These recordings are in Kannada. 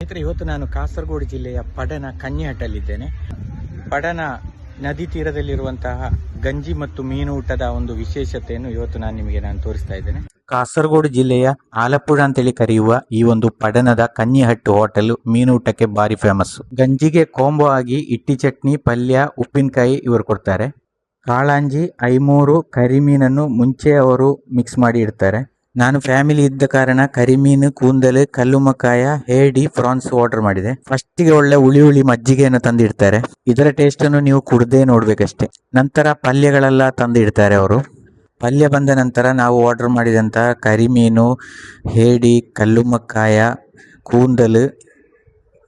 ಸ್ನೇಹಿತರೆ, ಇವತ್ತು ನಾನು ಕಾಸರಗೋಡು ಜಿಲ್ಲೆಯ ಪಡನ ಕನ್ಯಹಟ್ಟಲ್ಲಿದ್ದೇನೆ. ಪಡನ ನದಿ ತೀರದಲ್ಲಿರುವಂತಹ ಗಂಜಿ ಮತ್ತು ಮೀನು ಊಟದ ಒಂದು ವಿಶೇಷತೆಯನ್ನು ಇವತ್ತು ನಾನು ತೋರಿಸ್ತಾ ಇದ್ದೇನೆ. ಕಾಸರಗೋಡು ಜಿಲ್ಲೆಯ ಆಲಪ್ಪುಳ ಅಂತೇಳಿ ಕರೆಯುವ ಈ ಒಂದು ಪಡನದ ಕನ್ಯಹಟ್ಟು ಹೋಟೆಲ್ ಮೀನು ಊಟಕ್ಕೆ ಬಾರಿ ಫೇಮಸ್. ಗಂಜಿಗೆ ಕೋಂಬೋ ಆಗಿ ಇಟ್ಟಿ ಚಟ್ನಿ, ಪಲ್ಯ, ಉಪ್ಪಿನಕಾಯಿ ಇವರು ಕೊಡ್ತಾರೆ. ಕಾಳಂಜಿ, ಐಮೂರು ಕರಿಮೀನನ್ನು ಮುಂಚೆ ಅವರು ಮಿಕ್ಸ್ ಮಾಡಿ ಇಡ್ತಾರೆ. ನಾನು ಫ್ಯಾಮಿಲಿ ಇದ್ದ ಕಾರಣ ಕರಿಮೀನು, ಕೂಂದಲು, ಕಲ್ಲುಮಕಾಯ, ಹೇಡಿ, ಪ್ರಾನ್ಸ್ ಆರ್ಡರ್ ಮಾಡಿದೆ. ಫಸ್ಟಿಗೆ ಒಳ್ಳೆ ಹುಳಿ ಮಜ್ಜಿಗೆಯನ್ನು ತಂದಿಡ್ತಾರೆ. ಇದರ ಟೇಸ್ಟ್ ಅನ್ನು ನೀವು ಕುಡ್ದೇ ನೋಡ್ಬೇಕಷ್ಟೇ. ನಂತರ ಪಲ್ಯಗಳೆಲ್ಲ ತಂದಿಡ್ತಾರೆ ಅವರು. ಪಲ್ಯ ಬಂದ ನಂತರ ನಾವು ಆರ್ಡರ್ ಮಾಡಿದಂಥ ಕರಿಮೀನು, ಹೇಡಿ, ಕಲ್ಲುಮಕ್ಕಾಯ, ಕೂಂದಲು,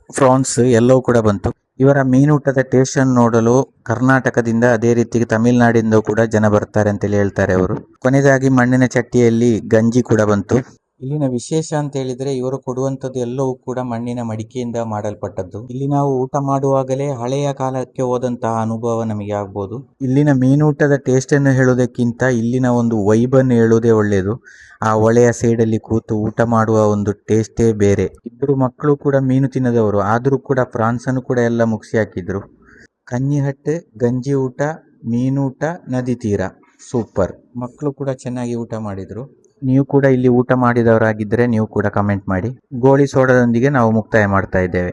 ಪ್ರಾನ್ಸ್ ಎಲ್ಲವೂ ಕೂಡ ಬಂತು. ಇವರ ಮೀನೂಟದ ಟೇಸ್ಟ್ ಅನ್ನು ನೋಡಲು ಕರ್ನಾಟಕದಿಂದ, ಅದೇ ರೀತಿ ತಮಿಳುನಾಡಿಂದ ಕೂಡ ಜನ ಬರ್ತಾರೆ ಅಂತೇಳಿ ಹೇಳ್ತಾರೆ ಅವರು. ಕೊನೆಯದಾಗಿ ಮಣ್ಣಿನ ಚಟ್ಟಿಯಲ್ಲಿ ಗಂಜಿ ಕೂಡ ಬಂತು. ಇಲ್ಲಿನ ವಿಶೇಷ ಅಂತ ಹೇಳಿದ್ರೆ ಇವರು ಕೊಡುವಂಥದ್ದು ಎಲ್ಲವೂ ಕೂಡ ಮಣ್ಣಿನ ಮಡಿಕೆಯಿಂದ ಮಾಡಲ್ಪಟ್ಟದ್ದು. ಇಲ್ಲಿ ನಾವು ಊಟ ಮಾಡುವಾಗಲೇ ಹಳೆಯ ಕಾಲಕ್ಕೆ ಹೋದಂತಹ ಅನುಭವ ನಮಗೆ ಆಗ್ಬೋದು. ಇಲ್ಲಿನ ಮೀನೂಟದ ಟೇಸ್ಟ್ ಅನ್ನು ಹೇಳೋದಕ್ಕಿಂತ ಇಲ್ಲಿನ ಒಂದು ವೈಬನ್ನು ಹೇಳೋದೇ ಒಳ್ಳೆಯದು. ಆ ಹೊಳೆಯ ಸೈಡಲ್ಲಿ ಕೂತು ಊಟ ಮಾಡುವ ಒಂದು ಟೇಸ್ಟೇ ಬೇರೆ. ಇಬ್ಬರು ಮಕ್ಕಳು ಕೂಡ ಮೀನು ತಿನ್ನದವರು, ಆದರೂ ಕೂಡ ಫ್ರಾನ್ಸನ್ನು ಕೂಡ ಎಲ್ಲ ಮುಗಿಸಿ ಹಾಕಿದ್ರು. ಕನ್ಯಹಟ್ಟು, ಗಂಜಿ ಊಟ, ಮೀನೂಟ, ನದಿ ತೀರ, ಸೂಪರ್. ಮಕ್ಕಳು ಕೂಡ ಚೆನ್ನಾಗಿ ಊಟ ಮಾಡಿದ್ರು. ನೀವು ಕೂಡ ಇಲ್ಲಿ ಊಟ ಮಾಡಿದವರಾಗಿದ್ದರೆ ನೀವು ಕೂಡ ಕಮೆಂಟ್ ಮಾಡಿ. ಗೋಳಿ ಸೋಡಾದೊಂದಿಗೆ ನಾವು ಮುಕ್ತಾಯ ಮಾಡ್ತಾ ಇದ್ದೇವೆ.